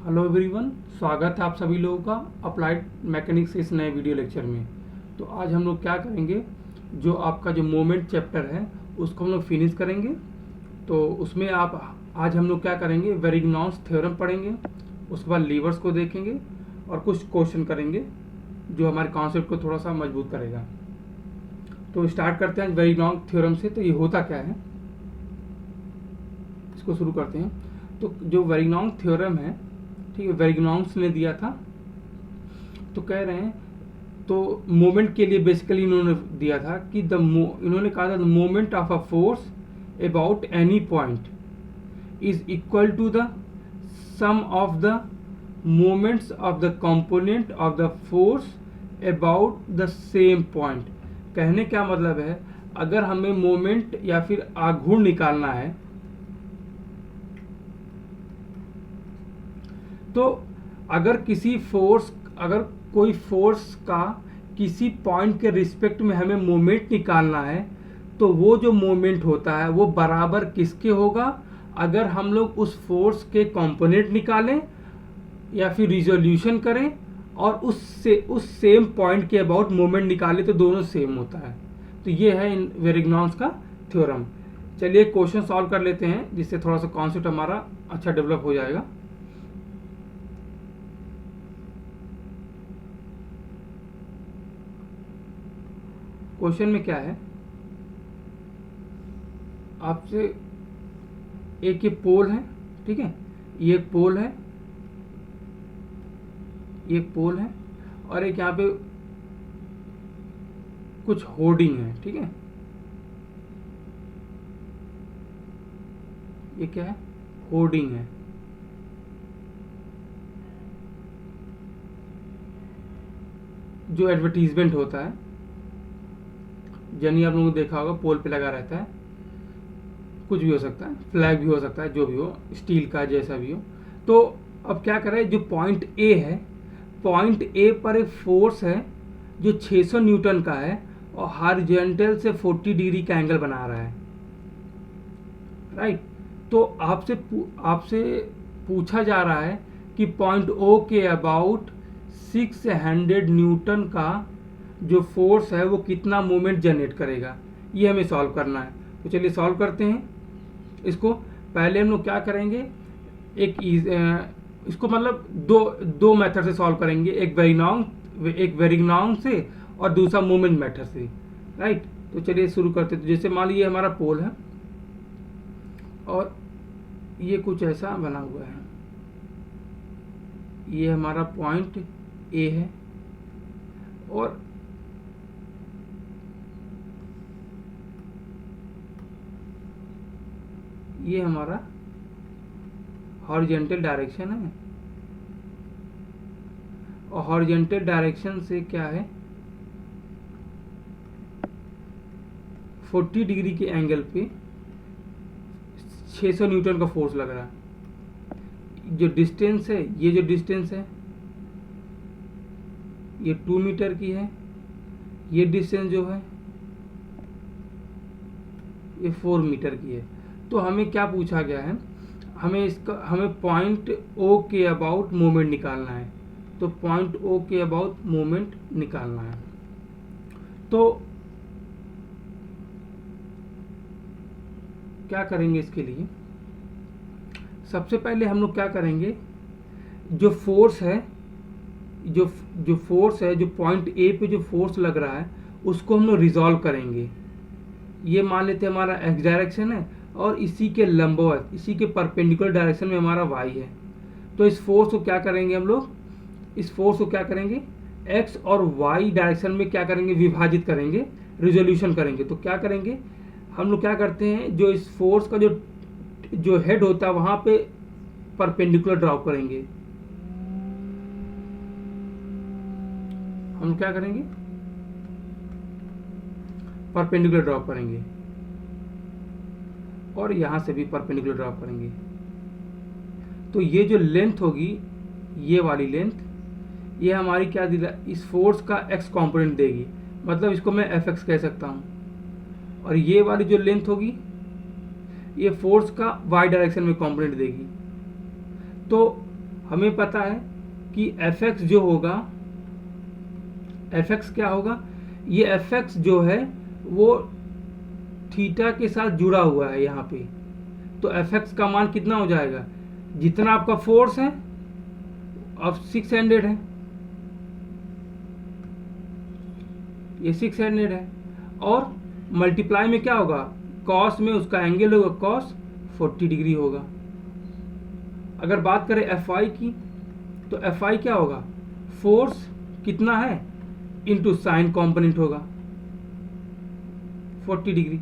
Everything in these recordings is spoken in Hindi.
हेलो एवरीवन, स्वागत है आप सभी लोगों का अप्लाइड मैकेनिक्स इस नए वीडियो लेक्चर में। तो आज हम लोग क्या करेंगे, जो आपका जो मोमेंट चैप्टर है उसको हम लोग फिनिश करेंगे। तो उसमें आज हम लोग क्या करेंगे, वेरिग्नॉस थ्योरम पढ़ेंगे, उसके बाद लीवर्स को देखेंगे और कुछ क्वेश्चन करेंगे जो हमारे कॉन्सेप्ट को थोड़ा सा मजबूत करेगा। तो स्टार्ट करते हैं वेरिग्नॉस थ्योरम से। तो ये होता क्या है, इसको शुरू करते हैं। तो जो वेरिग्नॉस थ्योरम है, ठीक है, वेरिग्नॉस ने दिया था। तो कह रहे हैं, तो मोमेंट के लिए बेसिकली इन्होंने दिया था कि इन्होंने कहा था the moment of a force about any point is equal to the sum of the moments of the component of the force about the same point. कहने क्या मतलब है, अगर हमें मोमेंट या फिर आघूर्ण निकालना है तो अगर कोई फोर्स का किसी पॉइंट के रिस्पेक्ट में हमें मोमेंट निकालना है तो वो जो मोमेंट होता है वो बराबर किसके होगा, अगर हम लोग उस फोर्स के कंपोनेंट निकालें या फिर रिजोल्यूशन करें और उस सेम पॉइंट के अबाउट मोमेंट निकालें तो दोनों सेम होता है। तो ये है वेरिग्नॉस का थ्योरम। चलिए क्वेश्चन सॉल्व कर लेते हैं, जिससे थोड़ा सा कॉन्सेप्ट हमारा अच्छा डेवलप हो जाएगा। क्वेश्चन में क्या है, आपसे एक ये पोल है, ठीक है, ये एक पोल है, ये एक पोल है और एक यहाँ पे कुछ होर्डिंग है, ठीक है। ये क्या है, होर्डिंग है। जो एडवर्टीजमेंट होता है, यानी आप लोगों ने देखा होगा पोल पे लगा रहता है, कुछ भी हो सकता है, फ्लैग भी हो सकता है, जो भी हो, स्टील का जैसा भी हो। तो अब क्या करें, जो पॉइंट ए है, पॉइंट ए पर एक फोर्स है जो 600 न्यूटन का है और हॉरिजॉन्टल से 40 डिग्री का एंगल बना रहा है, राइट। तो आपसे पूछा जा रहा है कि पॉइंट ओ के अबाउट 600 न्यूटन का जो फोर्स है वो कितना मोमेंट जनरेट करेगा, ये हमें सॉल्व करना है। तो चलिए सॉल्व करते हैं इसको। पहले हम लोग क्या करेंगे, इसको मतलब दो मेथड से सॉल्व करेंगे, एक वेरिग्नॉस से और दूसरा मोमेंट मेथड से, राइट। तो चलिए शुरू करते हैं। तो जैसे मान लीजिए हमारा पोल है और ये कुछ ऐसा बना हुआ है, ये हमारा पॉइंट ए है और ये हमारा हॉरिजॉन्टल डायरेक्शन है और हॉरिजॉन्टल डायरेक्शन से क्या है, 40 डिग्री के एंगल पे 600 न्यूटन का फोर्स लग रहा है। जो डिस्टेंस है, ये जो डिस्टेंस है ये 2 मीटर की है, ये डिस्टेंस जो है ये 4 मीटर की है। तो हमें क्या पूछा गया है, हमें पॉइंट ओ के अबाउट मोमेंट निकालना है। तो पॉइंट ओ के अबाउट मोमेंट निकालना है। तो क्या करेंगे इसके लिए, सबसे पहले हम लोग क्या करेंगे, जो फोर्स है जो पॉइंट ए पे जो फोर्स लग रहा है उसको हम लोग रिजॉल्व करेंगे। ये मान लेते हैं हमारा एक्स डायरेक्शन है और इसी के लंबवत, इसी के परपेंडिकुलर डायरेक्शन में हमारा वाई है। तो इस फोर्स को क्या करेंगे हम लोग, इस फोर्स को क्या करेंगे, एक्स और वाई डायरेक्शन में क्या करेंगे, विभाजित करेंगे, रिजोल्यूशन करेंगे। तो क्या करेंगे हम लोग, क्या करते हैं, जो इस फोर्स का जो हेड होता है वहां पे परपेंडिकुलर ड्रॉ करेंगे। हम क्या करेंगे, परपेंडिकुलर ड्रॉ करेंगे और यहां से भी परपेंडिकुलर ड्रॉ करेंगे। तो ये जो लेंथ होगी, ये वाली लेंथ, ये हमारी क्या दिला, इस फोर्स का एक्स कंपोनेंट देगी, मतलब इसको मैं एफ एक्स कह सकता हूं। और ये वाली जो लेंथ होगी ये फोर्स का वाई डायरेक्शन में कंपोनेंट देगी। तो हमें पता है कि Fx जो होगा, Fx क्या होगा, ये Fx जो है वो थीटा के साथ जुड़ा हुआ है यहाँ पे। तो Fx का मान कितना हो जाएगा, जितना आपका फोर्स है अब 600 है, ये 600 है, और मल्टीप्लाई में क्या होगा, कॉस में उसका एंगल होगा कॉस 40 डिग्री होगा। अगर बात करें Fy की, तो Fy क्या होगा, फोर्स कितना है इंटू साइन कॉम्पोनेंट होगा 40 डिग्री।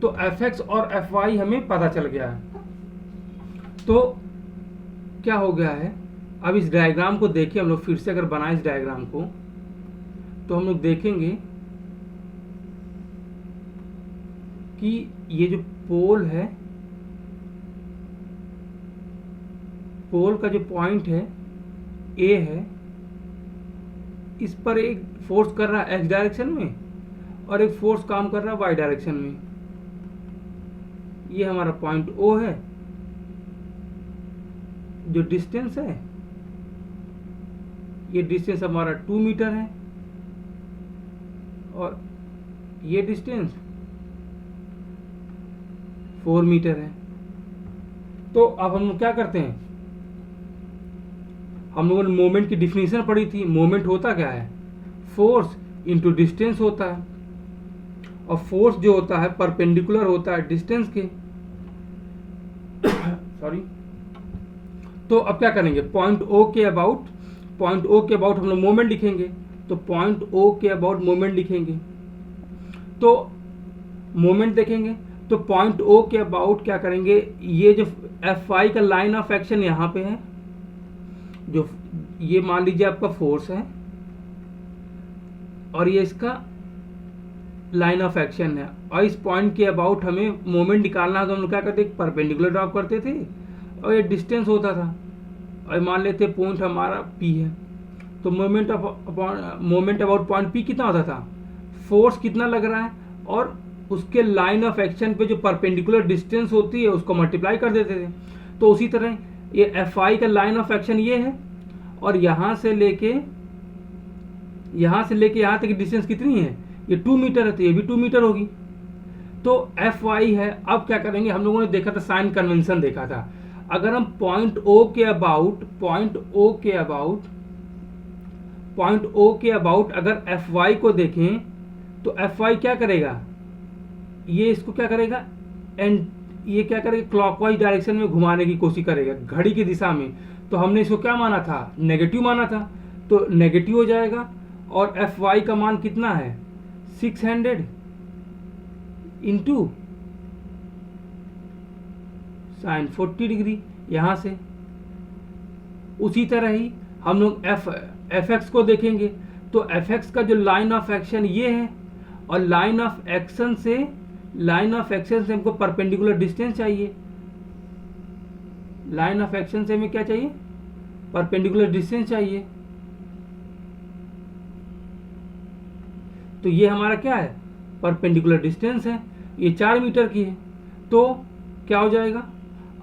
तो Fx और Fy हमें पता चल गया है। तो क्या हो गया है, अब इस डायग्राम को देखिए हम लोग फिर से, अगर बनाए इस डायग्राम को तो हम लोग देखेंगे कि ये जो पोल है, पोल का जो पॉइंट है ए है, इस पर एक फोर्स कर रहा है एक्स डायरेक्शन में और एक फोर्स काम कर रहा है वाई डायरेक्शन में। ये हमारा पॉइंट ओ है, जो डिस्टेंस है, ये डिस्टेंस हमारा 2 मीटर है, और ये डिस्टेंस 4 मीटर है। तो अब हम लोग क्या करते हैं, हम लोगों ने मोमेंट की डिफिनीशन पढ़ी थी। मोमेंट होता क्या है, फोर्स इंटू डिस्टेंस होता है, और फोर्स जो होता है परपेंडिकुलर होता है डिस्टेंस के। सॉरी। तो अब क्या करेंगे, पॉइंट ओ के अबाउट, पॉइंट ओ के अबाउट हम लोग मोमेंट लिखेंगे। तो पॉइंट ओ के अबाउट मोमेंट लिखेंगे, तो मोमेंट देखेंगे। तो पॉइंट ओ के अबाउट क्या करेंगे, ये जो Fy का लाइन ऑफ एक्शन यहाँ पे है, जो ये मान लीजिए आपका फोर्स है और ये इसका लाइन ऑफ एक्शन है, और इस पॉइंट के अबाउट हमें मोमेंट निकालना है। तो हम लोग क्या करते, परपेंडिकुलर ड्रॉप करते थे और ये डिस्टेंस होता था, और मान लेते पॉइंट हमारा P है। तो मोमेंट अबाउट पॉइंट P कितना होता था, फोर्स कितना लग रहा है और उसके लाइन ऑफ एक्शन पे जो परपेंडिकुलर डिस्टेंस होती है उसको मल्टीप्लाई कर देते थे। तो उसी तरह ये Fy का लाइन ऑफ एक्शन ये है, और यहाँ से लेके यहाँ तक की डिस्टेंस कितनी है, ये 2 मीटर है, तो ये भी 2 मीटर होगी। तो Fy है। अब क्या करेंगे, हम लोगों ने देखा था साइन कन्वेंशन देखा था, अगर हम पॉइंट O के अबाउट अगर Fy को देखें तो Fy क्या करेगा, ये इसको क्या करेगा, एंड ये क्या करेगा, क्लॉकवाइज डायरेक्शन में घुमाने की कोशिश करेगा घड़ी की दिशा में। तो हमने इसको क्या माना था, नेगेटिव माना था, तो नेगेटिव हो जाएगा। और Fy का मान कितना है, 600 इंटू साइन 40 डिग्री यहाँ से। उसी तरह ही हम लोग Fx को देखेंगे, तो Fx का जो लाइन ऑफ एक्शन ये है, और लाइन ऑफ एक्शन से हमको परपेंडिकुलर डिस्टेंस चाहिए। लाइन ऑफ एक्शन से हमें क्या चाहिए, परपेंडिकुलर डिस्टेंस चाहिए। तो ये हमारा क्या है, परपेंडिकुलर डिस्टेंस है, ये 4 मीटर की है। तो क्या हो जाएगा,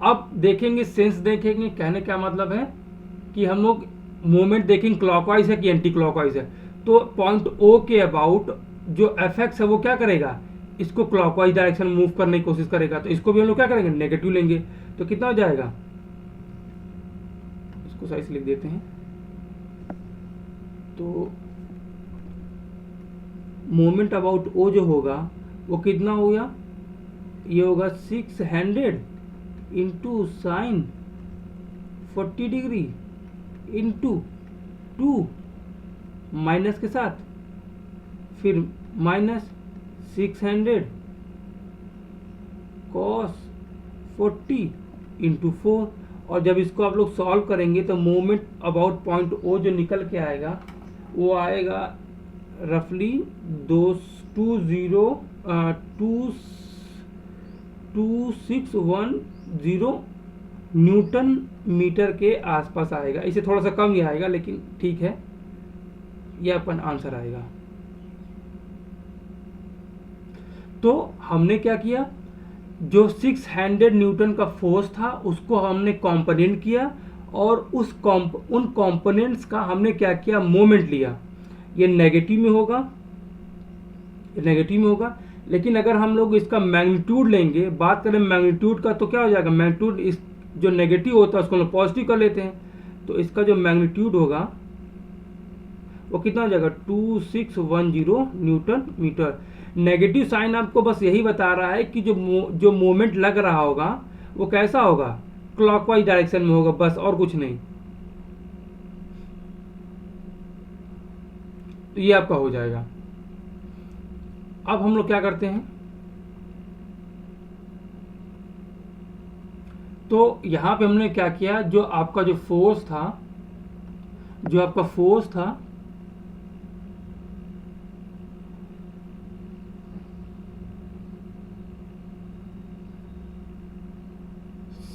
अब देखेंगे, सेंस देखेंगे, कहने का मतलब है कि हम लोग मोमेंट देखेंगे क्लॉकवाइज है कि एंटी क्लॉकवाइज है। तो पॉइंट O के अबाउट जो Fx है वो क्या करेगा, इसको क्लॉकवाइज डायरेक्शन मूव करने की कोशिश करेगा। तो इसको भी हम लोग क्या करेंगे, नेगेटिव लेंगे। तो कितना हो जाएगा, इसको सही से लिख देते हैं। तो मोमेंट अबाउट O जो होगा वो कितना हो गया, ये होगा 600 into sine 40 degree into 2 minus के साथ, फिर माइनस 600 कॉस 40 इंटू 4। और जब इसको आप लोग सॉल्व करेंगे तो मोमेंट अबाउट पॉइंट O जो निकल के आएगा वो आएगा रफली 2610 न्यूटन मीटर के आसपास आएगा। इसे थोड़ा सा कम ही आएगा, लेकिन ठीक है, ये अपन आंसर आएगा। तो हमने क्या किया, जो 600 न्यूटन का फोर्स था उसको हमने कॉम्पोनेंट किया और उन कंपोनेंट्स का हमने क्या किया, मोमेंट लिया। ये नेगेटिव में होगा, ये नेगेटिव में होगा। लेकिन अगर हम लोग इसका मैग्नीट्यूड लेंगे, बात करें मैग्नीट्यूड का, तो क्या हो जाएगा, मैग्नीट्यूड इस जो नेगेटिव होता है उसको हम पॉजिटिव कर लेते हैं, तो इसका जो मैग्नीट्यूड होगा वो कितना हो जाएगा, 2610 न्यूटन मीटर। नेगेटिव साइन आपको बस यही बता रहा है कि जो मोमेंट लग रहा होगा वो कैसा होगा, क्लॉकवाइज डायरेक्शन में होगा, बस और कुछ नहीं। तो ये आपका हो जाएगा। अब हम लोग क्या करते हैं, तो यहां पे हमने क्या किया, जो आपका जो फोर्स था, जो आपका फोर्स था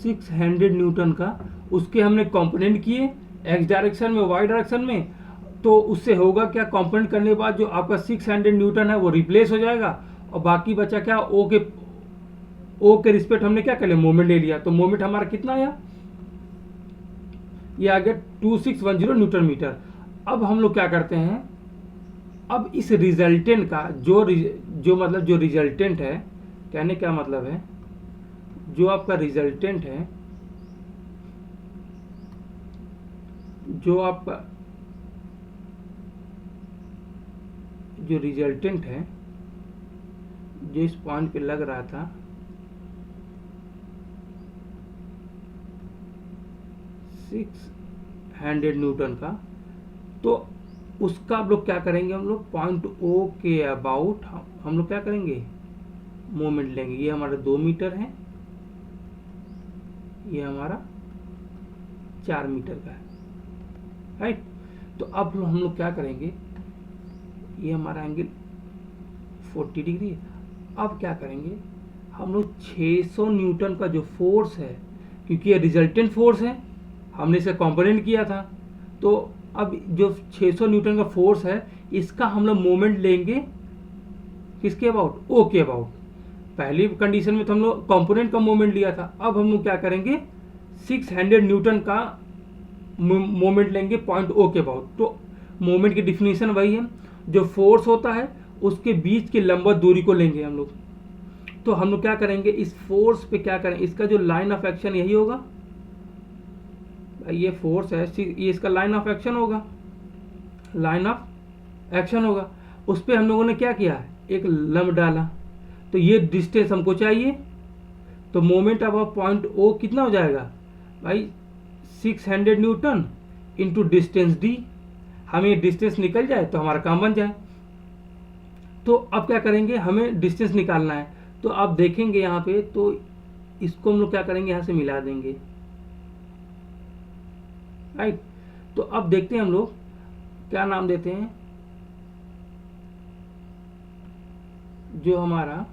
600 न्यूटन का, उसके हमने कंपोनेंट किए एक्स डायरेक्शन में, वाई डायरेक्शन में। तो उससे होगा क्या, कंपोनेंट करने के बाद जो आपका 600 न्यूटन है वो रिप्लेस हो जाएगा, और बाकी बचा क्या, ओ के रिस्पेक्ट हमने क्या कर लिया, मोमेंट ले लिया। तो मोमेंट हमारा कितना आया, ये आ गया 2610 न्यूटन मीटर। अब हम लोग क्या करते हैं, अब इस रिजल्टेंट का जो मतलब जो रिजल्टेंट है, कहने क्या मतलब है, जो आपका रिजल्टेंट है, जो आपका जो रिजल्टेंट है, जो इस पॉइंट पे लग रहा था, सिक्स 100 न्यूटन का, तो उसका आप लोग क्या करेंगे, हम लोग पॉइंट ओ के अबाउट हम लोग क्या करेंगे, मोमेंट लेंगे। ये हमारा 2 मीटर है, ये हमारा 4 मीटर का है, राइट। तो अब हम लोग क्या करेंगे, ये हमारा एंगल 40 डिग्री है। अब क्या करेंगे, हम लोग 600 न्यूटन का जो फोर्स है, क्योंकि ये रिजल्टेंट फोर्स है, हमने इसे कंपोनेंट किया था, तो अब जो 600 न्यूटन का फोर्स है, इसका हम लोग मोमेंट लेंगे किसके अबाउट, ओ के अबाउट। पहली कंडीशन में तो हम लोग कंपोनेंट का मोमेंट लिया था, अब हम लोग क्या करेंगे, 600 न्यूटन का मोमेंट लेंगे पॉइंट ओ के अबाउट। तो मोमेंट की डिफिनीशन वही है, जो फोर्स होता है उसके बीच की लंबवत दूरी को लेंगे हम लोग। तो हम लोग क्या करेंगे, इस फोर्स पे क्या करें, इसका जो लाइन ऑफ एक्शन यही होगा, ये फोर्स है, ये इसका लाइन ऑफ एक्शन होगा, लाइन ऑफ एक्शन होगा। उस पर हम लोगों ने क्या किया, एक लंब डाला, तो ये डिस्टेंस हमको चाहिए। तो मोमेंट अब पॉइंट ओ कितना हो जाएगा भाई, 600 न्यूटन इंटू डिस्टेंस डी। हमें डिस्टेंस निकल जाए तो हमारा काम बन जाए। तो अब क्या करेंगे, हमें डिस्टेंस निकालना है, तो आप देखेंगे यहाँ पे, तो इसको हम लोग क्या करेंगे, यहाँ से मिला देंगे, राइट। तो अब देखते हैं हम लोग क्या नाम देते हैं, जो हमारा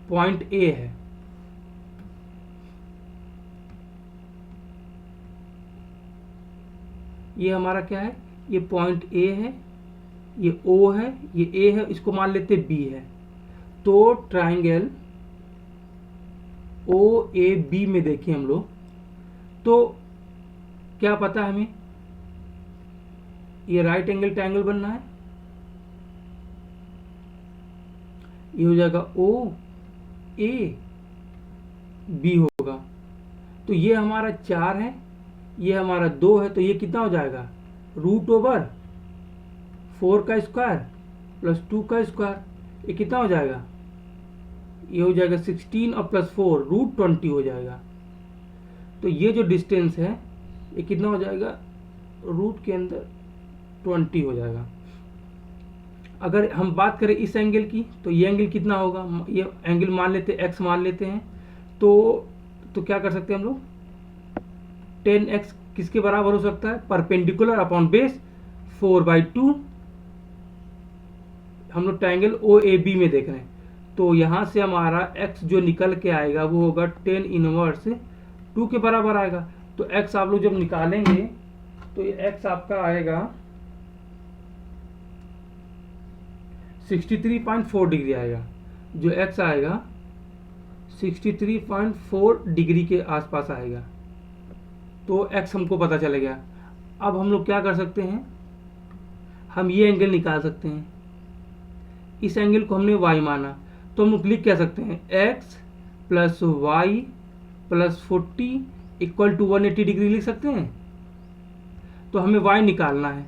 पॉइंट ए है, ये हमारा क्या है, ये पॉइंट ए है, ये ओ है, ये ए है, इसको मान लेते बी है। तो ट्राइंगल ओ ए बी में देखें हम लोग, तो क्या पता है हमें, ये राइट एंगल ट्राइंगल बनना है, ये हो जाएगा ओ ए बी होगा। तो ये हमारा 4 है, ये हमारा 2 है, तो ये कितना हो जाएगा, √4 का स्क्वायर प्लस 2 का स्क्वायर, ये कितना हो जाएगा, ये हो जाएगा 16 और प्लस 4 √20 हो जाएगा। तो ये जो डिस्टेंस है ये कितना हो जाएगा, रूट के अंदर 20 हो जाएगा। अगर हम बात करें इस एंगल की, तो ये एंगल कितना होगा, ये एंगल मान लेते हैं, एक्स मान लेते हैं, तो क्या कर सकते हैं हम लोग, 10x किसके बराबर हो सकता है, परपेंडिकुलर अपॉन बेस 4/2। हम लोग ट्रायंगल ओ ए बी में देख रहे हैं, तो यहाँ से हमारा x जो निकल के आएगा वो होगा 10 इनवर्स 2 के बराबर आएगा। तो x आप लोग जब निकालेंगे तो ये x आपका आएगा 63.4 डिग्री आएगा, जो x आएगा 63.4 डिग्री के आसपास आएगा। तो x हमको पता चल गया। अब हम लोग क्या कर सकते हैं, हम ये एंगल निकाल सकते हैं। इस एंगल को हमने y माना, तो हम लोग लिख क्या सकते हैं, x plus Y plus 40 equal to 180 degree लिख सकते हैं। तो हमें y निकालना है,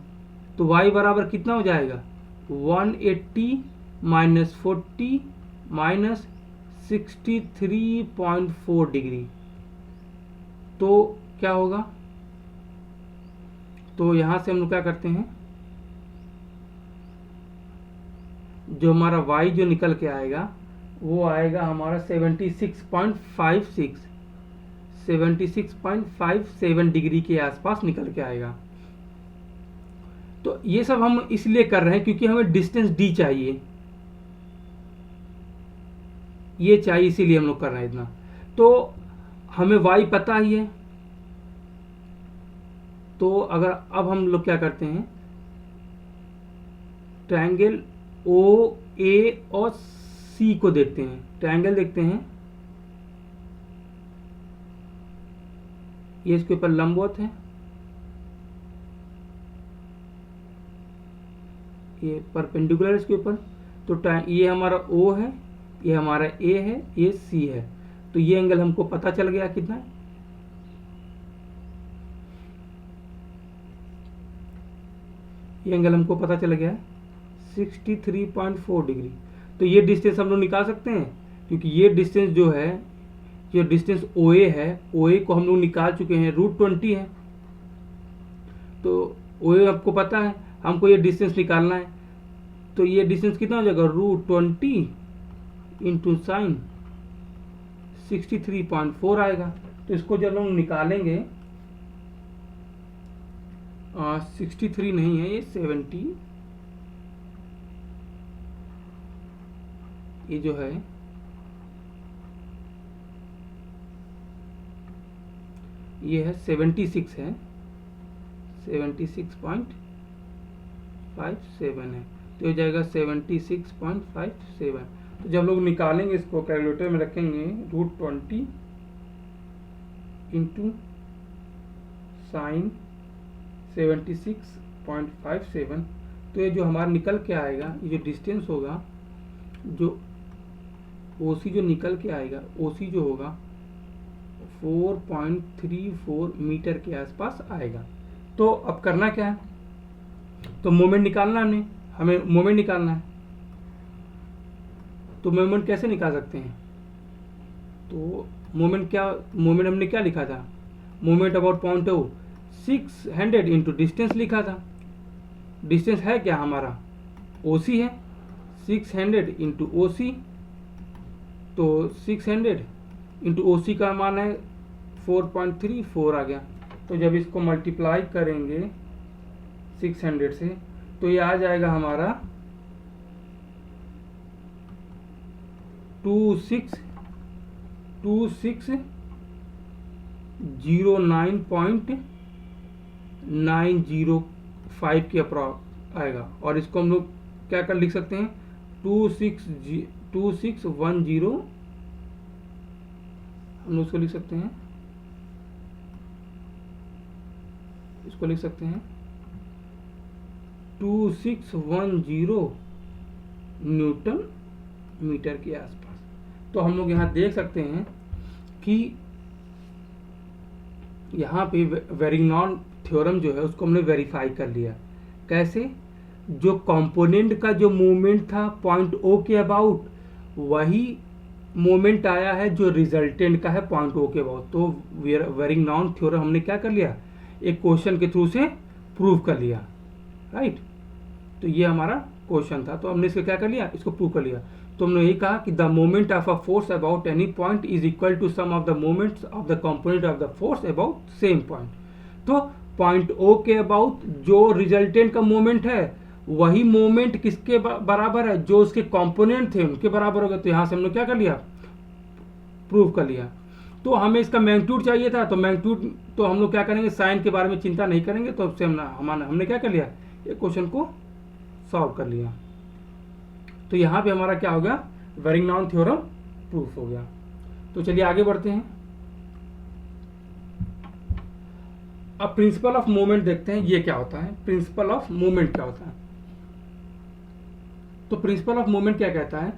तो y बराबर कितना हो जाएगा, 180 माइनस 40 माइनस 63.4 डिग्री। तो क्या होगा, तो यहाँ से हम लोग क्या करते हैं, जो हमारा y जो निकल के आएगा वो आएगा हमारा 76.57 डिग्री के आसपास निकल के आएगा। तो ये सब हम इसलिए कर रहे हैं क्योंकि हमें डिस्टेंस d चाहिए, ये चाहिए, इसीलिए हम लोग कर रहे हैं इतना। तो हमें y पता ही है, तो अगर अब हम लोग क्या करते हैं, ट्रायंगल ओ ए और सी को देखते हैं। ट्रायंगल देखते हैं, ये इसके ऊपर लंबवत है, ये परपेंडिकुलर इसके ऊपर। तो ये हमारा O है, ये हमारा A है, ये C है। तो ये एंगल हमको पता चल गया कितना है, ये एंगल हमको पता चल गया है 63.4 डिग्री। तो ये डिस्टेंस हम लोग निकाल सकते हैं, क्योंकि ये डिस्टेंस जो है, जो डिस्टेंस OA है, OA को हम लोग निकाल चुके हैं, √20 है। तो OA आपको पता है, हमको ये डिस्टेंस निकालना है। तो ये डिस्टेंस कितना हो जाएगा, √20 इंटू साइन 63.4 आएगा। तो इसको जब हम निकालेंगे, 63 नहीं है, ये 70, ये जो है ये है 76 है, 76.57 है। तो हो जाएगा 76.57। तो जब लोग निकालेंगे इसको कैलकुलेटर में रखेंगे, √20 इंटू साइन 76.57, तो ये जो हमारा निकल के आएगा, ये जो डिस्टेंस होगा, जो OC जो निकल के आएगा, OC जो होगा 4.34 मीटर के आसपास आएगा। तो अब करना क्या है, तो मोमेंट निकालना है, हमें मोमेंट निकालना है। तो मोमेंट कैसे निकाल सकते हैं, तो मोमेंट हमने क्या लिखा था, moment about point O 600 into distance लिखा था। डिस्टेंस है क्या हमारा, OC है, 600 इंटू OC। तो 600 इंटू OC का मान है 4.34 आ गया। तो जब इसको मल्टीप्लाई करेंगे 600 से, तो ये आ जाएगा हमारा 2609.905 के अप्रॉक्स आएगा। और इसको हम लोग क्या कर लिख सकते हैं, 2610, हम लोग इसको लिख सकते हैं, इसको लिख सकते हैं 2610 न्यूटन मीटर के आसपास। तो हम लोग यहाँ देख सकते हैं कि यहाँ पे वेरिग्नॉन थ्योरम जो है उसको हमने वेरीफाई कर लिया। कैसे, जो कंपोनेंट का जो मोमेंट था पॉइंट O के अबाउट, वही मोमेंट आया है जो रिजल्टेंट का है पॉइंट O के अबाउट। तो वेरिग्नॉन थ्योरम हमने क्या कर लिया, एक क्वेश्चन के थ्रू से प्रूव कर लिया, राइट। तो ये हमारा क्वेश्चन था, तो हमने इसको क्या कर लिया, इसको प्रूव कर लिया। तो हमने यही कहा कि the moment of a force about any point is equal to sum of the moments of the component of the force about same point. तो पॉइंट O के अबाउट जो रिजल्टेंट का मोमेंट है, वही मोमेंट किसके बराबर है, जो उसके कंपोनेंट थे उनके बराबर हो गए। तो यहाँ से हमने क्या कर लिया, प्रूव कर लिया। तो हमें इसका मैग्नीट्यूड चाहिए था, तो मैग्नीट्यूड तो हम लोग क्या करेंगे, साइन के बारे में चिंता नहीं करेंगे। तो उससे हमने क्या कर लिया, ये क्वेश्चन को सॉल्व कर लिया। तो यहाँ पे हमारा क्या हो गया, वेरिग्नॉन थ्योरम प्रूफ हो गया। तो चलिए आगे बढ़ते हैं। अब प्रिंसिपल ऑफ मूवमेंट देखते हैं, ये क्या होता है, प्रिंसिपल ऑफ मूवमेंट क्या होता है। तो प्रिंसिपल ऑफ मूवमेंट क्या कहता है,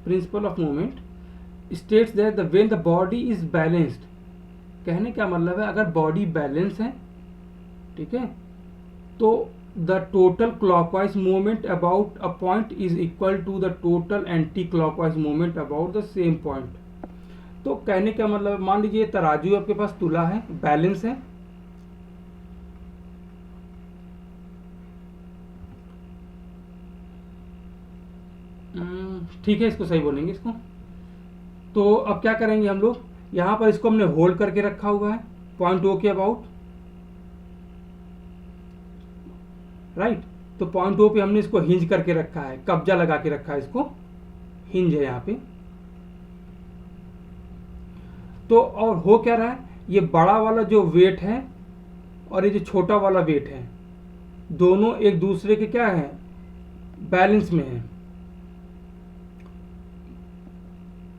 principle of movement states that when the body is balanced, कहने क्या मतलब है, अगर बॉडी बैलेंस है, ठीक है, तो the total clockwise movement about a point is equal to the total anti clockwise movement about the same point. तो कहने का मतलब, मान लीजिए तराजू आपके पास तुला है, बैलेंस है, ठीक है, इसको सही बोलेंगे इसको। तो अब क्या करेंगे हम लोग, यहां पर इसको हमने होल्ड करके रखा हुआ है पॉइंट ओ के अबाउट, राइट। तो पॉइंट ओ पे हमने इसको हिंज करके रखा है, कब्जा लगा के रखा है, इसको हिंज है यहाँ पे। तो और हो क्या रहा है, ये बड़ा वाला जो वेट है और ये जो छोटा वाला वेट है, दोनों एक दूसरे के क्या है, बैलेंस में है।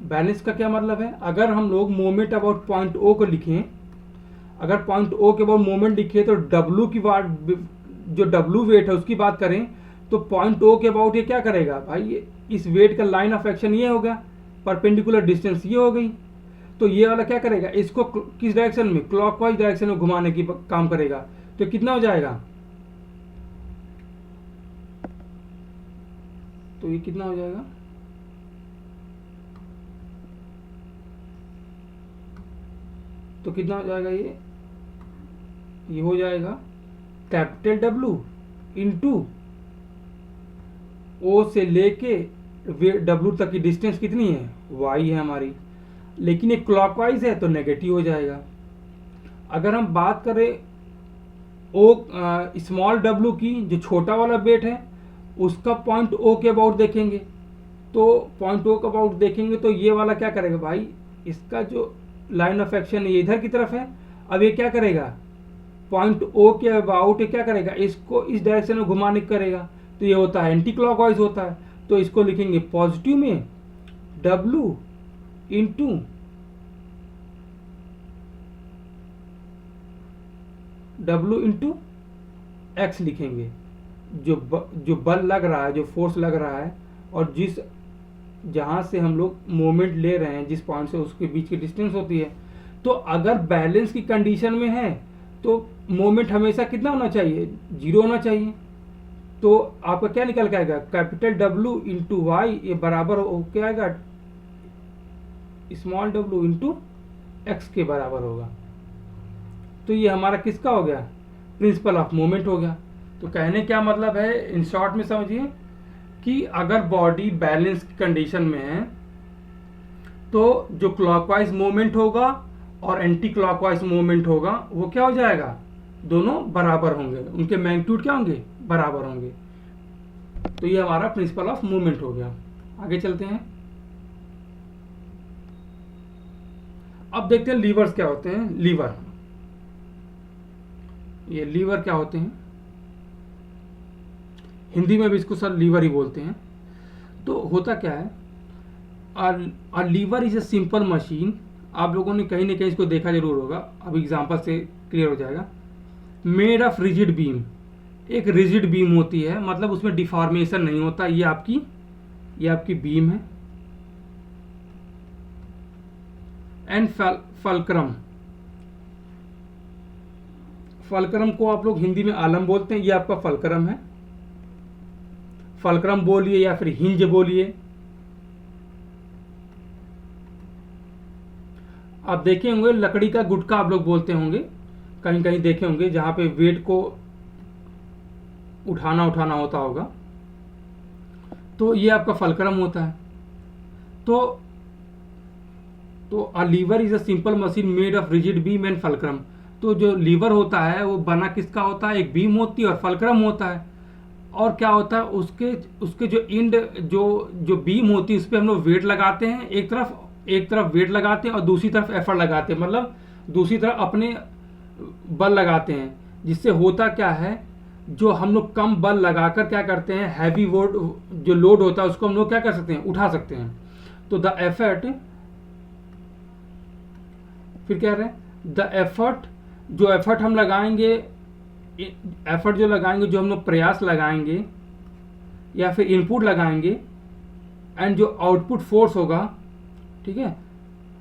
बैलेंस का क्या मतलब है, अगर हम लोग मोमेंट अबाउट पॉइंट ओ को लिखें, अगर पॉइंट ओ के अबाउट मोमेंट लिखे तो डब्ल्यू की बात, जो डब्ल्यू वेट है उसकी बात करें, तो पॉइंट ओ के अबाउट ये क्या करेगा भाई, इस वेट का लाइन ऑफ एक्शन ये होगा, परपेंडिकुलर डिस्टेंस ये हो गई। तो ये वाला क्या करेगा, इसको किस डायरेक्शन में, क्लॉकवाइज डायरेक्शन में घुमाने की काम करेगा। तो कितना हो जाएगा, तो ये कितना हो जाएगा, तो कितना हो जाएगा, ये हो जाएगा कैपिटल डब्ल्यू इंटू ओ से लेके डब्ल्यू तक की डिस्टेंस कितनी है, वाई है हमारी, लेकिन ये क्लॉकवाइज है तो नेगेटिव हो जाएगा। अगर हम बात करें ओ स्मॉल डब्ल्यू की, जो छोटा वाला वेट है उसका पॉइंट ओ के अबाउट देखेंगे, तो पॉइंट ओ के अबाउट देखेंगे तो ये वाला क्या करेगा भाई, इसका जो लाइन ऑफ एक्शन ये इधर की तरफ है, अब ये क्या करेगा, पॉइंट ओ के अबाउट ये क्या करेगा, इसको इस डायरेक्शन में घुमाने करेगा, तो ये होता है एंटी क्लॉकवाइज होता है। तो इसको लिखेंगे पॉजिटिव में डब्ल्यू इंटू एक्स लिखेंगे, जो बल लग रहा है, जो फोर्स लग रहा है, और जहां से हम लोग मोमेंट ले रहे हैं, जिस पॉइंट से उसके बीच की डिस्टेंस होती है। तो अगर बैलेंस की कंडीशन में है तो मोमेंट हमेशा कितना होना चाहिए, 0 होना चाहिए। तो आपका क्या निकल के आएगा, कैपिटल डब्ल्यू इंटू वाई, ये बराबर हो क्या आएगा, स्मॉल डब्ल्यू इंटू एक्स के बराबर होगा। तो ये हमारा किसका हो गया, प्रिंसिपल ऑफ मोमेंट हो गया। तो कहने क्या मतलब है, इन शॉर्ट में समझिए कि अगर बॉडी बैलेंस की कंडीशन में है तो जो क्लॉकवाइज मूवमेंट होगा और एंटी क्लॉकवाइज मूवमेंट होगा वो क्या हो जाएगा, दोनों बराबर होंगे, उनके मैग्नीट्यूड क्या होंगे, बराबर होंगे। तो ये हमारा प्रिंसिपल ऑफ मूवमेंट हो गया। आगे चलते हैं। अब देखते हैं लीवर्स क्या होते हैं। लीवर, ये लीवर क्या होते हैं, हिंदी में भी इसको सर लीवर ही बोलते हैं। तो होता क्या है, a lever is a simple machine. आप लोगों ने कहीं ना कहीं इसको देखा जरूर होगा, अब एग्जांपल से क्लियर हो जाएगा। मेड ऑफ रिजिड बीम, एक रिजिड बीम होती है, मतलब उसमें डिफॉर्मेशन नहीं होता। ये आपकी बीम है। एंड फलक्रम, फलक्रम को आप लोग हिंदी में आलम बोलते हैं, ये आपका फलक्रम है। फलक्रम बोलिए या फिर हिंज बोलिए। आप देखे होंगे लकड़ी का गुटका आप लोग बोलते होंगे, कहीं कहीं देखे होंगे, जहां पे वेट को उठाना होता होगा, तो ये आपका फलक्रम होता है। तो a lever is a simple machine made of rigid beam and fulcrum. तो जो लीवर होता है वो बना किसका होता है, एक बीम होती है और फलक्रम होता है। और क्या होता है, उसके जो इंड जो बीम होती है उस पर हम लोग वेट लगाते हैं, एक तरफ वेट लगाते हैं और दूसरी तरफ एफर्ट लगाते हैं, मतलब दूसरी तरफ अपने बल लगाते हैं। जिससे होता क्या है, जो हम लोग कम बल लगाकर क्या करते हैं, हैवी वोड जो लोड होता है उसको हम लोग क्या कर सकते हैं, उठा सकते हैं। तो द एफर्ट, फिर कह रहे हैं द एफर्ट, जो एफर्ट हम लगाएंगे, एफर्ट जो लगाएंगे, जो हम लोग प्रयास लगाएंगे या फिर इनपुट लगाएंगे, एंड जो आउटपुट फोर्स होगा, ठीक है,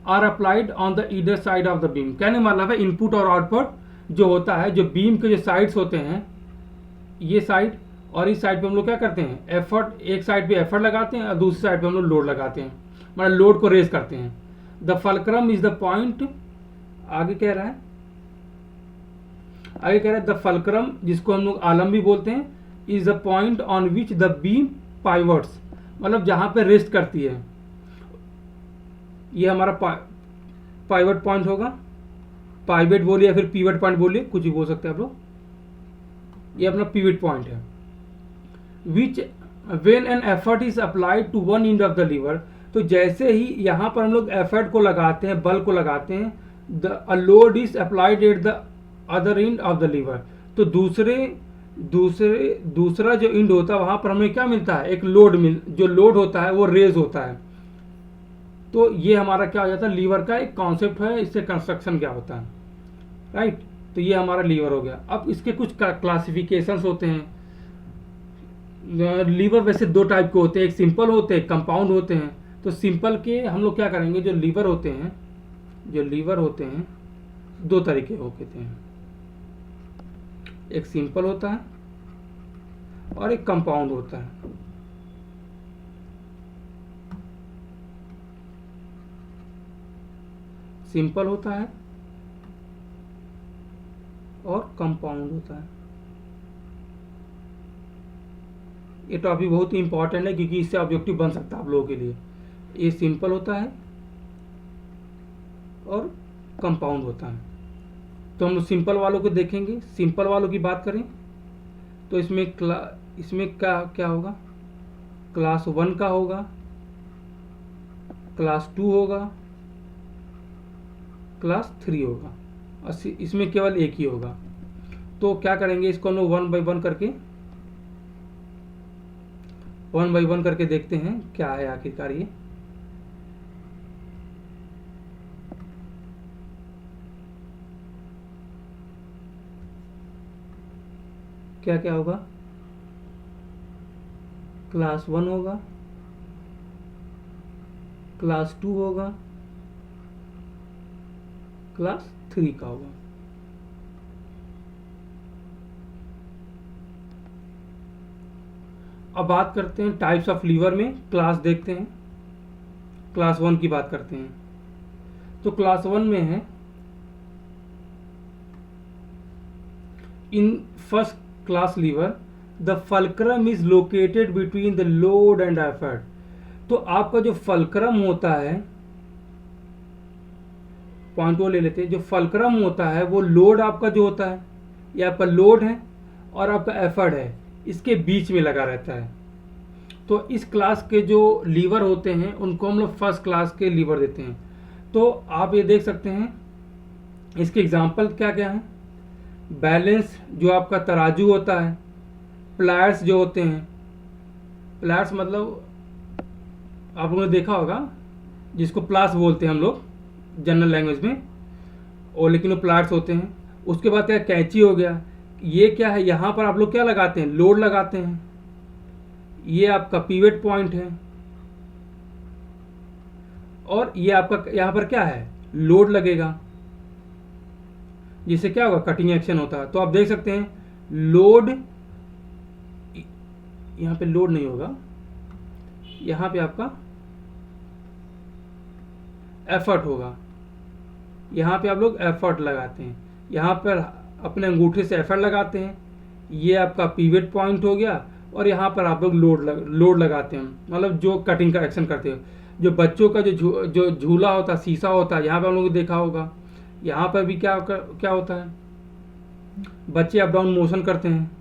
are applied on the either side of the beam. कहने मतलब है इनपुट और आउटपुट जो होता है, जो बीम के जो साइड्स होते हैं, ये साइड और इस साइड पे हम लोग क्या करते हैं, एफर्ट, एक साइड पे एफर्ट लगाते हैं और दूसरी साइड पे हम लोग लोड लगाते हैं, मतलब लोड को रेज करते हैं। The fulcrum is the point, आगे कह रहा है, आगे कह रहा है द फलक्रम, जिसको हम लोग आलम भी बोलते हैं, is the point on which the beam pivots, मतलब जहां पे रेस्ट करती है। ये हमारा पाइवट पॉइंट होगा, पाइवट बोलिए या फिर पीवट पॉइंट बोलिए, कुछ भी बोल सकते हैं आप लोग। ये अपना पीवट पॉइंट है। Which when an effort is applied to one end of the lever, तो जैसे ही यहाँ पर हम लोग एफर्ट को लगाते हैं, बल को लगाते हैं, the load is applied at the other end of the lever, तो दूसरा जो एंड होता है वहां पर हमें क्या मिलता है, एक लोड जो लोड होता है वो रेज होता है। तो ये हमारा क्या हो जाता है, लीवर का एक कॉन्सेप्ट है, इससे कंस्ट्रक्शन क्या होता है, राइट। तो ये हमारा लीवर हो गया। अब इसके कुछ क्लासिफिकेशंस होते हैं। लीवर वैसे दो टाइप के होते हैं, एक सिंपल होते हैं, कंपाउंड होते हैं। तो सिंपल के हम लोग क्या करेंगे, जो लीवर होते हैं दो तरीके होते हैं, एक सिंपल होता है और एक कंपाउंड होता है। सिंपल होता है और कंपाउंड होता है। ये टॉपिक बहुत ही इंपॉर्टेंट है क्योंकि इससे ऑब्जेक्टिव बन सकता है आप लोगों के लिए। ये सिंपल होता है और कंपाउंड होता है। तो हम लोग सिंपल वालों को देखेंगे। सिंपल वालों की बात करें तो इसमें क्या होगा, क्लास 1 का होगा, क्लास 2 होगा, क्लास 3 होगा, और इसमें केवल एक ही होगा। तो क्या करेंगे, इसको हम लोग वन बाई वन करके देखते हैं क्या है आखिरकार। ये क्या क्या होगा, क्लास 1 होगा, क्लास 2 होगा, क्लास 3 का होगा। अब बात करते हैं टाइप्स ऑफ लीवर में, क्लास देखते हैं। क्लास 1 की बात करते हैं। तो क्लास 1 में है, in first class lever the fulcrum is located between the load and effort. तो आपका जो फलक्रम होता है, पॉइंट वो ले लेते हैं, जो फलक्रम होता है वो लोड आपका जो होता है, ये आपका लोड है और आपका एफर्ट है, इसके बीच में लगा रहता है। तो इस क्लास के जो लीवर होते हैं उनको हम लोग फर्स्ट क्लास के लीवर देते हैं। तो आप ये देख सकते हैं, इसके एग्जाम्पल क्या क्या हैं। बैलेंस जो आपका तराजू होता है, प्लायर्स जो होते हैं, प्लायर्स मतलब आप लोगों ने देखा होगा, जिसको प्लास बोलते हैं हम लोग जनरल लैंग्वेज में, और लेकिन वो प्लायर्स होते हैं। उसके बाद क्या, कैंची हो गया। ये क्या है, यहाँ पर आप लोग क्या लगाते हैं, लोड लगाते हैं। ये आपका पीवट पॉइंट है और ये आपका यहाँ पर क्या है, लोड लगेगा, जिससे क्या होगा, कटिंग एक्शन होता है। तो आप देख सकते हैं लोड, यहाँ पे लोड नहीं होगा, यहाँ पे आपका एफर्ट होगा। यहाँ पे आप लोग एफर्ट लगाते हैं, यहाँ पर अपने अंगूठे से एफर्ट लगाते हैं। ये आपका पीवट पॉइंट हो गया और यहाँ पर आप लोग लोड लगाते हैं, मतलब जो कटिंग का एक्शन करते हो। जो बच्चों का जो झूला होता है, शीशा होता है, यहाँ पे हम लोग देखा होगा, यहाँ पर भी क्या होता है, बच्चे अप डाउन मोशन करते हैं।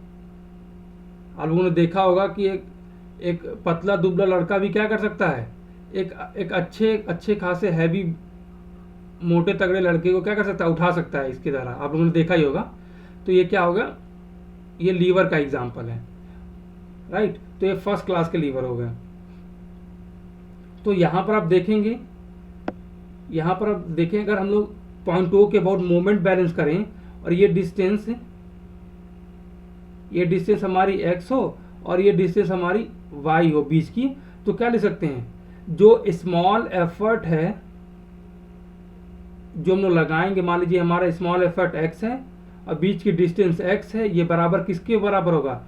आप लोगों ने देखा होगा कि एक पतला दुबला लड़का भी क्या कर सकता है, एक अच्छे खासे हैवी मोटे तगड़े लड़के को क्या कर सकता है, उठा सकता है इसके द्वारा। आप लोगों ने देखा ही होगा। तो ये क्या होगा, ये लीवर का एग्जाम्पल है, राइट। तो ये फर्स्ट क्लास के लीवर हो गए। तो यहाँ पर आप देखेंगे, यहाँ पर आप देखें, अगर हम लोग पॉइंट ओ के अबाउट मोमेंट बैलेंस करें और ये डिस्टेंस हमारी x हो और ये डिस्टेंस हमारी y हो बीच की, तो क्या लिख सकते हैं, जो स्मॉल एफर्ट है जो हम लोग लगाएंगे, मान लीजिए हमारा स्मॉल एफर्ट x है और बीच की डिस्टेंस x है, ये बराबर किसके बराबर होगा,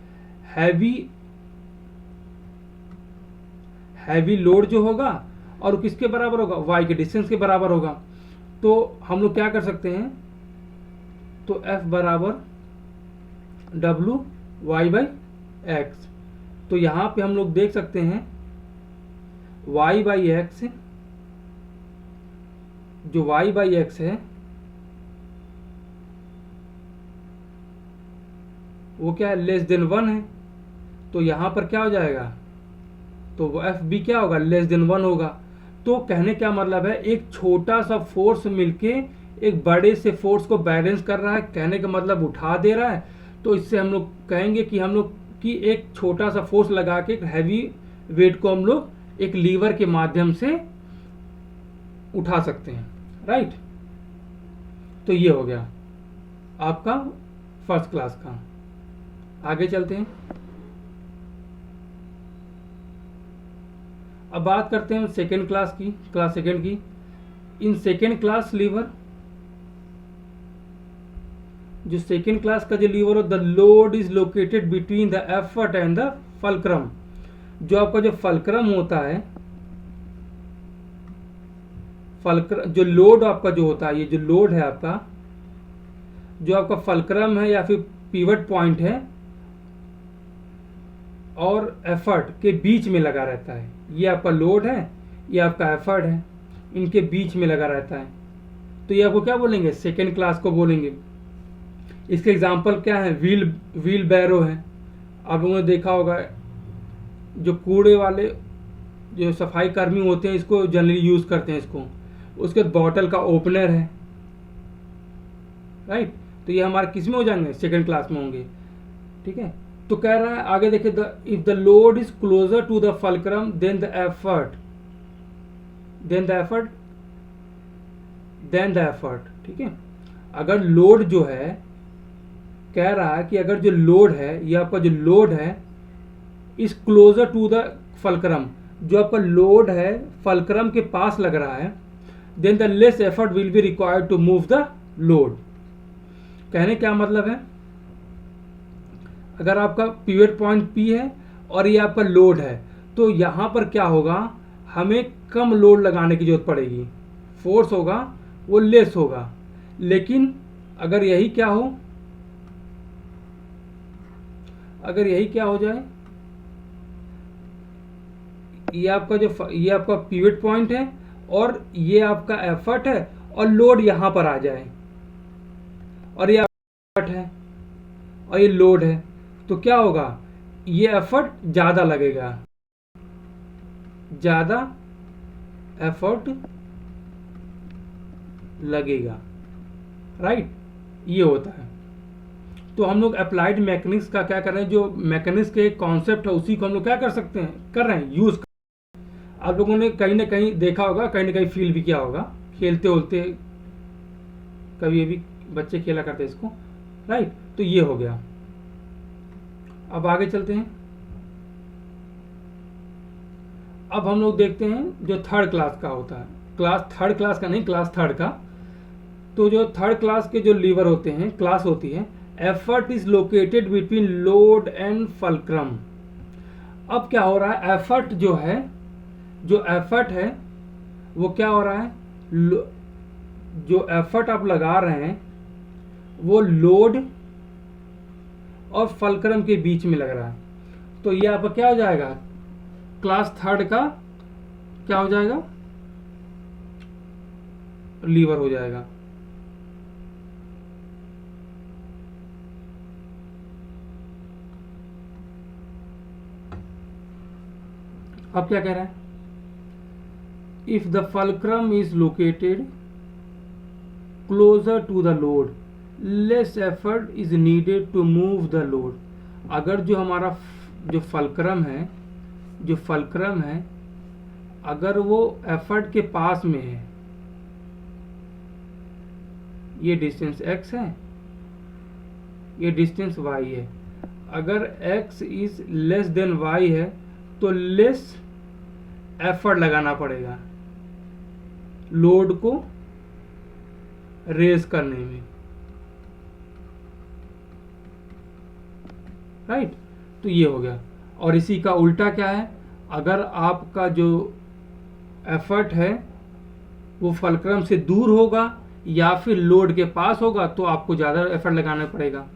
हैवी लोड जो होगा, और किसके बराबर होगा, y के डिस्टेंस के बराबर होगा। तो हम लोग क्या कर सकते हैं, तो F बराबर W y बाई एक्स। तो यहाँ पे हम लोग देख सकते हैं y बाई एक्स, जो y बाई एक्स है वो क्या है, लेस देन 1 है। तो यहाँ पर क्या हो जाएगा, तो वो एफ बी क्या होगा, लेस देन 1 होगा। तो कहने क्या मतलब है, एक छोटा सा फोर्स मिलके एक बड़े से फोर्स को बैलेंस कर रहा है, कहने का मतलब उठा दे रहा है। तो इससे हम लोग कहेंगे कि हम लोग की एक छोटा सा फोर्स लगा के एक हैवी वेट को हम लोग एक लीवर के माध्यम से उठा सकते हैं, राइट। तो ये हो गया आपका फर्स्ट क्लास का। आगे चलते हैं, अब बात करते हैं सेकेंड क्लास की, क्लास सेकेंड की। इन सेकेंड क्लास लीवर, जो सेकेंड क्लास का जो लीवर हो, the load is located between the effort and the fulcrum. जो आपका जो फलक्रम होता है, जो लोड आपका जो होता है, ये जो लोड है आपका, जो आपका फलक्रम है या फिर पिवट पॉइंट है और एफर्ट के बीच में लगा रहता है। ये आपका लोड है, ये आपका एफर्ट है, इनके बीच में लगा रहता है। तो ये आपको क्या बोलेंगे, सेकेंड क्लास को बोलेंगे। इसके एग्जांपल क्या है, व्हील बैरो है। आप लोगों ने देखा होगा, जो कूड़े वाले जो सफाई कर्मी होते हैं इसको जनरली यूज करते हैं इसको। उसके बॉटल का ओपनर है, राइट। तो ये हमारे किस में हो जाएंगे, सेकेंड क्लास में होंगे, ठीक है। तो कह रहा है आगे देखिए, if the load is closer to the fulcrum than the effort, ठीक है। अगर लोड जो है, कह रहा है कि अगर जो लोड है, ये आपका जो लोड है is closer to the fulcrum, जो आपका लोड है फलक्रम के पास लग रहा है, then the less effort will be required to move the load. कहने क्या मतलब है, अगर आपका पिवट पॉइंट P है और ये आपका लोड है, तो यहाँ पर क्या होगा, हमें कम लोड लगाने की जरूरत पड़ेगी, फोर्स होगा वो लेस होगा। लेकिन अगर यही क्या हो, अगर यही क्या हो जाए, ये आपका पिवट पॉइंट है और ये आपका एफर्ट है और लोड यहां पर आ जाए, और ये एफर्ट है और ये लोड है, तो क्या होगा, ये एफर्ट ज्यादा लगेगा, ज्यादा एफर्ट लगेगा, राइट। ये होता है। तो हम लोग अप्लाइड मैकेनिक्स का क्या कर रहे हैं, जो मैकेनिक्स के कॉन्सेप्ट है उसी को हम लोग क्या कर सकते हैं, कर रहे हैं, यूज कर। आप लोगों ने कहीं ना कहीं देखा होगा, कहीं ना कहीं फील भी किया होगा, खेलते होते कभी ये भी बच्चे खेला करते इसको, राइट। तो ये हो गया। अब आगे चलते हैं। अब हम लोग देखते हैं जो थर्ड क्लास का होता है, थर्ड क्लास का नहीं, क्लास थर्ड का। तो जो थर्ड क्लास के जो लीवर होते हैं, क्लास होती है, effort is located between load and fulcrum. अब क्या हो रहा है, एफर्ट जो है, जो एफर्ट है वो क्या हो रहा है, जो एफर्ट आप लगा रहे हैं वो लोड और फलक्रम के बीच में लग रहा है। तो ये आपका क्या हो जाएगा, क्लास थर्ड का क्या हो जाएगा, लीवर हो जाएगा। अब क्या कह रहा है, if the fulcrum is located closer to the load, less effort is needed to move the load. अगर जो हमारा जो फलक्रम है अगर वो एफर्ट के पास में है, ये डिस्टेंस x है, ये डिस्टेंस y है, अगर x is less than y है तो लेस एफर्ट लगाना पड़ेगा लोड को रेज करने में, राइट। तो ये हो गया। और इसी का उल्टा क्या है, अगर आपका जो एफर्ट है वो फलक्रम से दूर होगा या फिर लोड के पास होगा तो आपको ज़्यादा एफर्ट लगाना पड़ेगा।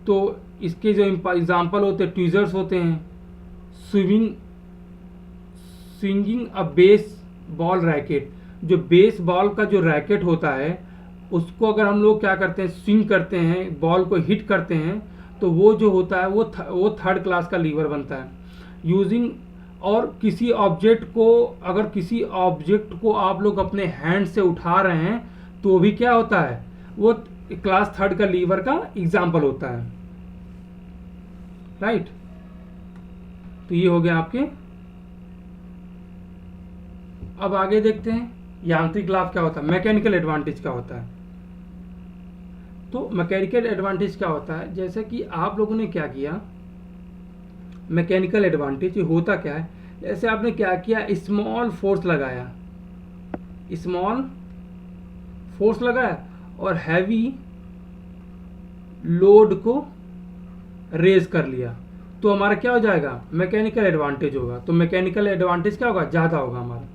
तो इसके जो एग्जाम्पल होते हैं, ट्वीजर्स होते हैं, swinging a base ball racket, जो बेस बॉल का जो रैकेट होता है उसको अगर हम लोग क्या करते हैं, स्विंग करते हैं, बॉल को हिट करते हैं, तो वो जो होता है वो थर्ड क्लास का लीवर बनता है यूजिंग। और किसी ऑब्जेक्ट को आप लोग अपने हैंड से उठा रहे हैं तो भी क्या होता है, वो क्लास थर्ड का लीवर का एग्जाम्पल होता है, राइट। तो ये हो गया आपके। अब आगे देखते हैं यांत्रिक लाभ क्या होता है, मैकेनिकल एडवांटेज क्या होता है। तो मैकेनिकल एडवांटेज क्या होता है, जैसे कि आप लोगों ने क्या किया, मैकेनिकल एडवांटेज होता क्या है, जैसे आपने क्या किया, स्मॉल फोर्स लगाया और हैवी लोड को रेज कर लिया, तो हमारा क्या हो जाएगा, मैकेनिकल एडवांटेज होगा। तो मैकेनिकल एडवांटेज क्या होगा, ज़्यादा होगा हमारा,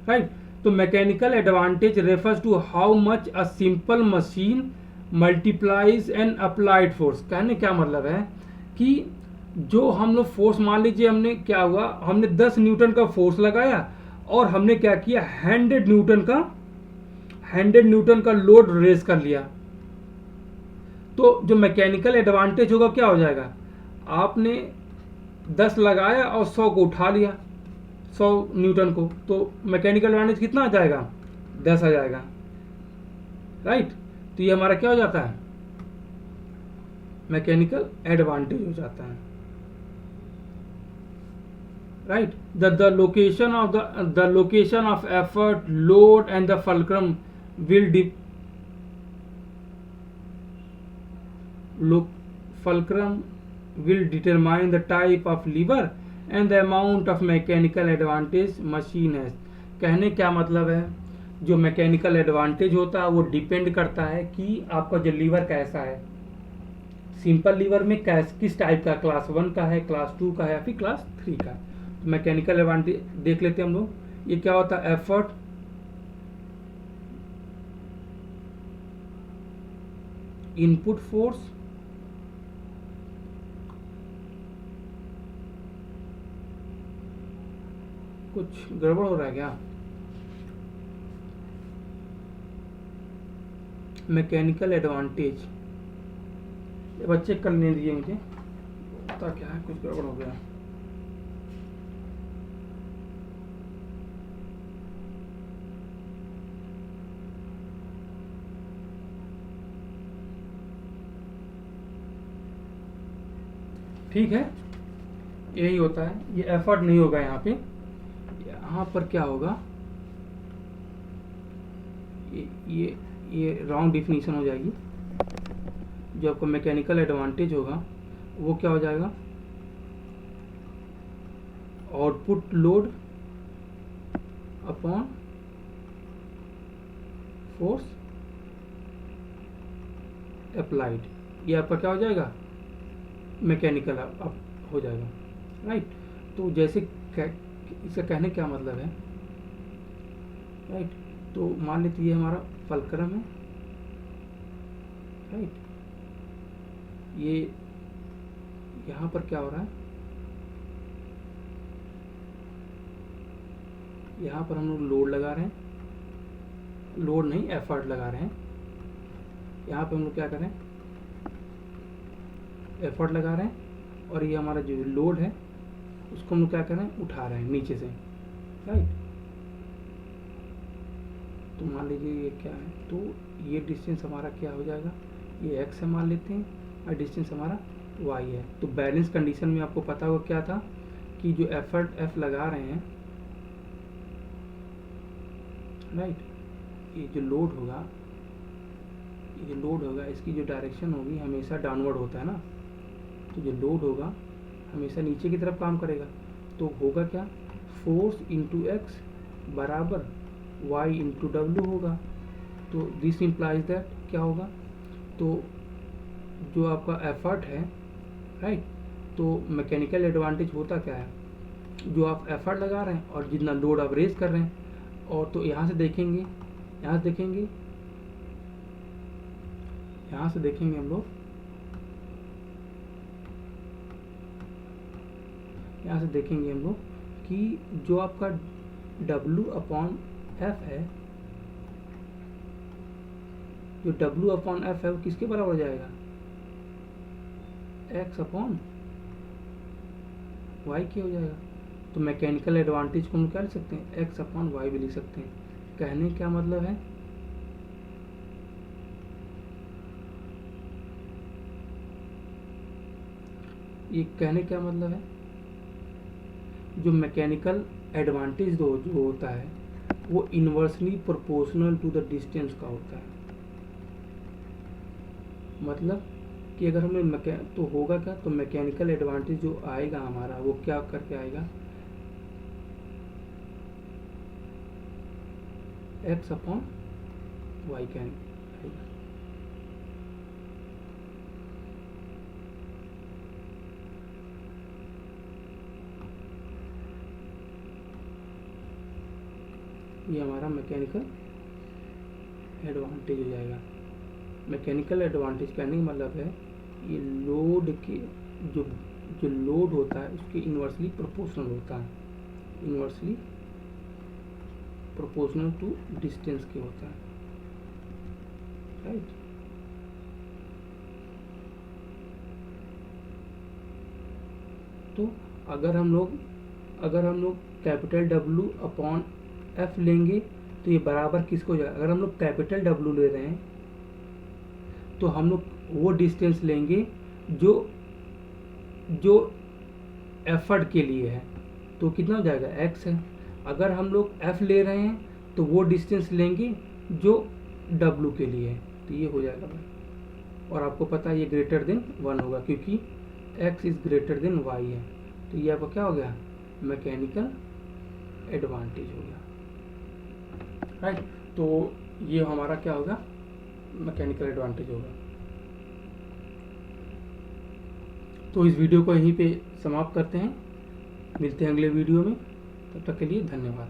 राइट। तो mechanical advantage refers to how much a simple machine multiplies an applied force. कहने क्या मतलब है कि जो हम लोग फोर्स, मान लीजिए हमने क्या हुआ, हमने 10 न्यूटन का फोर्स लगाया और हमने क्या किया, 100 न्यूटन का लोड रेज कर लिया, तो जो मैकेनिकल एडवांटेज होगा क्या हो जाएगा, आपने 10 लगाया और 100 को उठा लिया, 100 न्यूटन को, तो मैकेनिकल एडवांटेज कितना आ जाएगा, 10 आ जाएगा, राइट। तो ये हमारा क्या हो जाता है, मैकेनिकल एडवांटेज हो जाता है, right. The location of effort, load and the fulcrum will determine the type of lever and the amount of mechanical advantage machine has। कहने क्या मतलब है, जो मैकेनिकल एडवांटेज होता है वो डिपेंड करता है कि आपका जो लीवर कैसा है, सिंपल लीवर में किस टाइप का, क्लास 1 का है, क्लास 2 का है या फिर क्लास 3 का है। तो मैकेनिकल एडवांटेज देख लेते हैं हम लोग, ये क्या होता है, एफर्ट, इनपुट फोर्स, कुछ गड़बड़ हो रहा है क्या, मैकेनिकल एडवांटेज, बच्चे कर लेने दीजिए मुझे, पता क्या है, कुछ गड़बड़ हो गया। ठीक है, यही होता है, ये एफर्ट नहीं होगा यहाँ पे, यहाँ पर क्या होगा, ये रॉन्ग डिफिनीशन हो जाएगी। जो आपको मैकेनिकल एडवांटेज होगा वो क्या हो जाएगा, output load upon force applied, ये आपका क्या हो जाएगा, मैकेनिकल अप हो जाएगा, राइट। तो जैसे इसका कहने क्या मतलब है, राइट। तो मान लेते ये हमारा फलक्रम है, राइट। ये यहाँ पर क्या हो रहा है, यहाँ पर हम लोग लोड लगा रहे हैं, लोड नहीं एफर्ट लगा रहे हैं, यहाँ पे हम लोग क्या करें, एफर्ट लगा रहे हैं, और ये हमारा जो लोड है उसको हम लोग क्या कर रहे हैं, उठा रहे हैं नीचे से, राइट। तो मान लीजिए ये क्या है, तो ये डिस्टेंस हमारा क्या हो जाएगा, ये x है मान लेते हैं, और डिस्टेंस हमारा वाई है। तो बैलेंस कंडीशन में आपको पता होगा क्या था कि जो एफर्ट एफ लगा रहे हैं, राइट, ये जो लोड होगा इसकी जो डायरेक्शन होगी हमेशा डाउनवर्ड होता है ना। तो जो लोड होगा हमेशा नीचे की तरफ काम करेगा। तो होगा क्या, फोर्स इंटू एक्स बराबर वाई इंटू डब्ल्यू होगा। तो दिस इम्प्लाइज दैट क्या होगा, तो जो आपका एफर्ट है, राइट, तो मैकेनिकल एडवांटेज होता क्या है, जो आप एफर्ट लगा रहे हैं और जितना लोड आप रेज कर रहे हैं। और तो यहाँ से देखेंगे हम लोग, यहाँ से देखेंगे हम लोग कि जो आपका W अपॉन एफ है, जो W अपॉन एफ है वो किसके बराबर हो जाएगा, x अपॉन वाई के हो जाएगा। तो मैकेनिकल एडवांटेज को हम क्या लिख सकते हैं, x अपॉन वाई भी लिख सकते हैं। कहने क्या मतलब है, ये कहने क्या मतलब है, जो मैकेनिकल एडवांटेज जो होता है वो inversely proportional to the distance का होता है। मतलब कि अगर हमें तो होगा क्या, तो मैकेनिकल एडवांटेज जो आएगा हमारा वो क्या करके आएगा, x अपॉन वाई का आएगा। ये हमारा मैकेनिकल एडवांटेज हो जाएगा। मैकेनिकल एडवांटेज कहने का मतलब है ये लोड के जो लोड होता है उसके इन्वर्सली प्रोपोर्शनल होता है, इन्वर्सली प्रोपोर्शनल टू डिस्टेंस के होता है, राइट। तो अगर हम लोग कैपिटल W अपॉन एफ लेंगे तो ये बराबर किसको जाएगा, अगर हम लोग कैपिटल W ले रहे हैं तो हम लोग वो डिस्टेंस लेंगे जो एफर्ट के लिए है, तो कितना हो जाएगा, x है। अगर हम लोग f ले रहे हैं तो वो डिस्टेंस लेंगे जो w के लिए है, तो ये हो जाएगा भाई। और आपको पता है ये ग्रेटर देन 1 होगा क्योंकि x is greater than y है। तो ये आपका क्या हो गया, मैकेनिकल एडवांटेज हो गया, राइट। तो ये हमारा क्या होगा, मैकेनिकल एडवांटेज होगा। तो इस वीडियो को यहीं पे समाप्त करते हैं, मिलते हैं अगले वीडियो में, तब तक के लिए धन्यवाद।